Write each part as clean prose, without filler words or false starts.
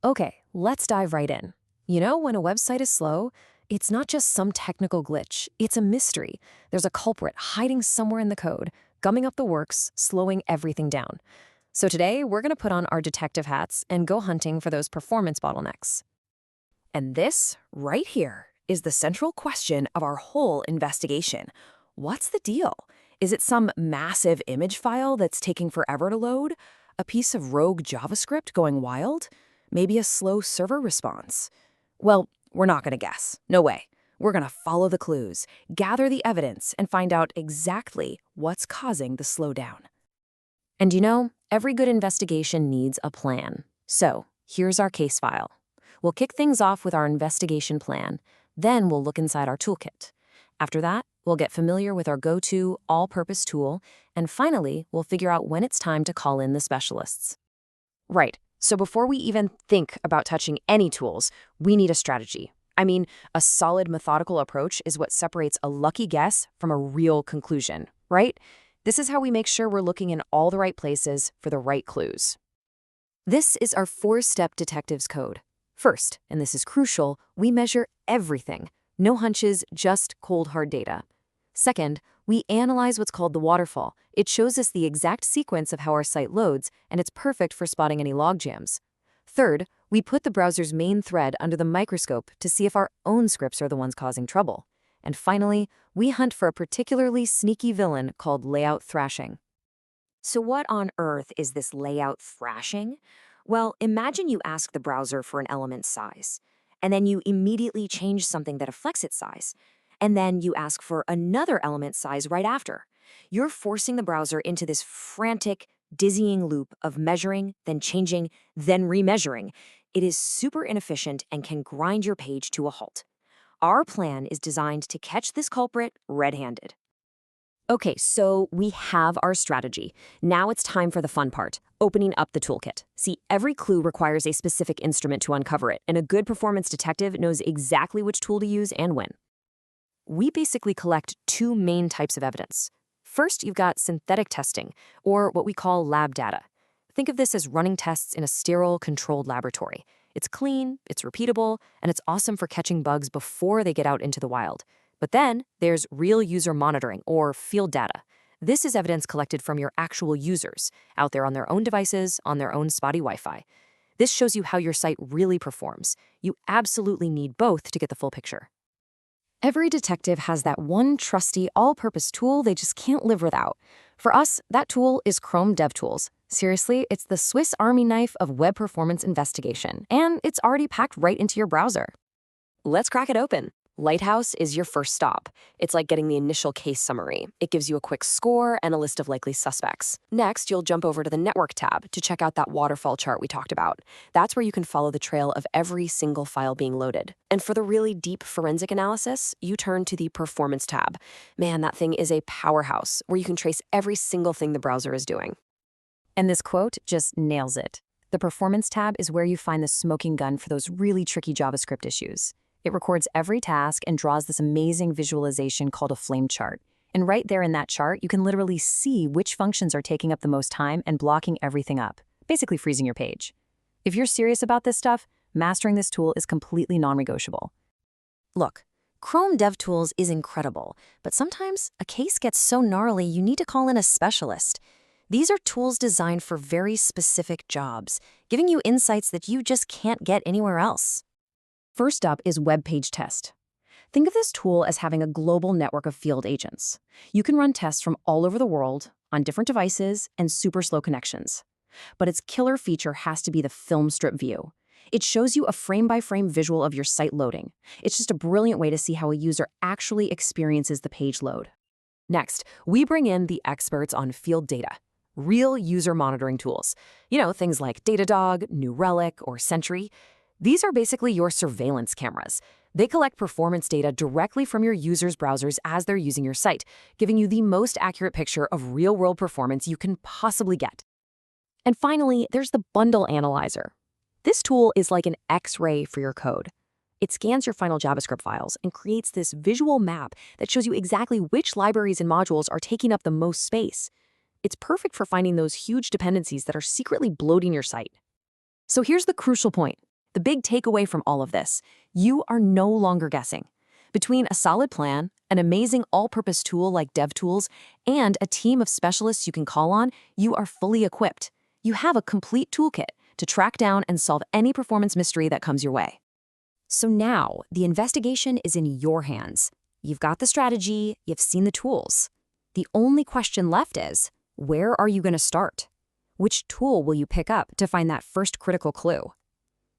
Okay, let's dive right in. When a website is slow, it's not just some technical glitch, it's a mystery. There's a culprit hiding somewhere in the code, gumming up the works, slowing everything down. So today, we're going to put on our detective hats and go hunting for those performance bottlenecks. And this, right here, is the central question of our whole investigation. What's the deal? Is it some massive image file that's taking forever to load? A piece of rogue JavaScript going wild? Maybe a slow server response? Well, we're not going to guess. No way. We're going to follow the clues, gather the evidence, and find out exactly what's causing the slowdown. And every good investigation needs a plan. So, here's our case file. We'll kick things off with our investigation plan. Then we'll look inside our toolkit. After that, we'll get familiar with our go-to all-purpose tool. And finally, we'll figure out when it's time to call in the specialists. Right. So before we even think about touching any tools, we need a strategy. A solid methodical approach is what separates a lucky guess from a real conclusion, right? This is how we make sure we're looking in all the right places for the right clues. This is our 4-step detective's code. First, and this is crucial, we measure everything. No hunches, just cold, hard data. Second, we analyze what's called the waterfall. It shows us the exact sequence of how our site loads, and it's perfect for spotting any logjams. Third, we put the browser's main thread under the microscope to see if our own scripts are the ones causing trouble. And finally, we hunt for a particularly sneaky villain called layout thrashing. So what on earth is this layout thrashing? Well, imagine you ask the browser for an element size, and then you immediately change something that affects its size, and then you ask for another element size right after. You're forcing the browser into this frantic, dizzying loop of measuring, then changing, then remeasuring. It is super inefficient and can grind your page to a halt. Our plan is designed to catch this culprit red-handed. Okay, so we have our strategy. Now it's time for the fun part, opening up the toolkit. See, every clue requires a specific instrument to uncover it, and a good performance detective knows exactly which tool to use and when. We basically collect 2 main types of evidence. First, you've got synthetic testing, or what we call lab data. Think of this as running tests in a sterile, controlled laboratory. It's clean, it's repeatable, and it's awesome for catching bugs before they get out into the wild. But then there's real user monitoring, or field data. This is evidence collected from your actual users, out there on their own devices, on their own spotty Wi-Fi. This shows you how your site really performs. You absolutely need both to get the full picture. Every detective has that one trusty, all-purpose tool they just can't live without. For us, that tool is Chrome DevTools. Seriously, it's the Swiss Army knife of web performance investigation, and it's already packed right into your browser. Let's crack it open. Lighthouse is your first stop. It's like getting the initial case summary. It gives you a quick score and a list of likely suspects. Next, you'll jump over to the Network tab to check out that waterfall chart we talked about. That's where you can follow the trail of every single file being loaded. And for the really deep forensic analysis, you turn to the Performance tab. Man, that thing is a powerhouse where you can trace every single thing the browser is doing. And this quote just nails it. The Performance tab is where you find the smoking gun for those really tricky JavaScript issues. It records every task and draws this amazing visualization called a flame chart. And right there in that chart, you can literally see which functions are taking up the most time and blocking everything up, basically freezing your page. If you're serious about this stuff, mastering this tool is completely non-negotiable. Look, Chrome DevTools is incredible, but sometimes a case gets so gnarly you need to call in a specialist. These are tools designed for very specific jobs, giving you insights that you just can't get anywhere else. First up is WebPageTest. Think of this tool as having a global network of field agents. You can run tests from all over the world, on different devices, and super slow connections. But its killer feature has to be the film strip view. It shows you a frame-by-frame visual of your site loading. It's just a brilliant way to see how a user actually experiences the page load. Next, we bring in the experts on field data. Real user monitoring tools. Things like Datadog, New Relic, or Sentry. These are basically your surveillance cameras. They collect performance data directly from your users' browsers as they're using your site, giving you the most accurate picture of real-world performance you can possibly get. And finally, there's the Bundle Analyzer. This tool is like an X-ray for your code. It scans your final JavaScript files and creates this visual map that shows you exactly which libraries and modules are taking up the most space. It's perfect for finding those huge dependencies that are secretly bloating your site. So here's the crucial point. The big takeaway from all of this: you are no longer guessing. Between a solid plan, an amazing all-purpose tool like DevTools, and a team of specialists you can call on, you are fully equipped. You have a complete toolkit to track down and solve any performance mystery that comes your way. So now, the investigation is in your hands. You've got the strategy, you've seen the tools. The only question left is, where are you going to start? Which tool will you pick up to find that first critical clue?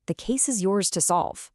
The case is yours to solve.